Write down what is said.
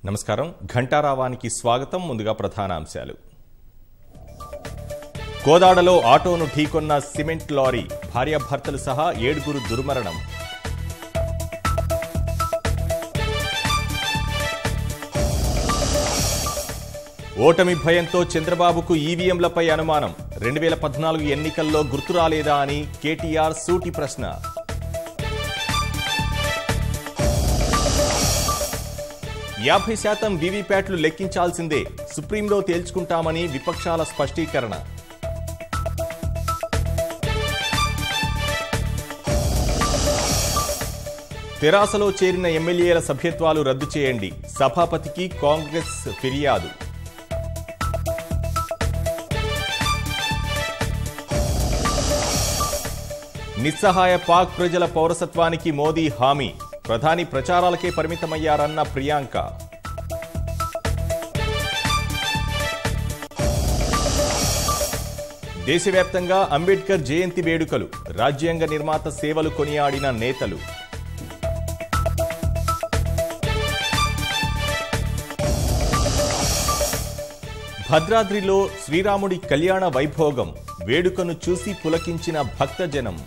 నమస్కారం ఘంటారావానికి స్వాగతం. ముందుగా ప్రధానాంశాలు. కోదాడలో ఆటోను ఢీకొన్న సిమెంట్ లారీ, భార్యాభర్తలు సహా 7 దుర్మరణం. ఓటమి భయంతో చంద్రబాబుకు ఈవీఎంలపై అనుమానం. 2014 ఎన్నికల్లో గుర్తు రాలేదా అని కేటీఆర్ సూటి ప్రశ్న. యాభై శాతం వీవీప్యాట్లు లెక్కించాల్సిందే, సుప్రీంలో తేల్చుకుంటామని విపక్షాల స్పష్టీకరణ. తెరాసలో చేరిన ఎమ్మెల్యేల సభ్యత్వాలు రద్దు చేయండి, సభాపతికి కాంగ్రెస్ ఫిర్యాదు. నిస్సహాయ పాక్ ప్రజల పౌరసత్వానికి మోదీ హామీ, ప్రధాని ప్రచారాలకే పరిమితమయ్యారన్న ప్రియాంక. దేశవ్యాప్తంగా అంబేద్కర్ జయంతి వేడుకలు, రాజ్యాంగ నిర్మాత సేవలు కొనియాడిన నేతలు. భద్రాద్రిలో శ్రీరాముడి కళ్యాణ వైభోగం, వేడుకను చూసి పులకించిన భక్తజనం.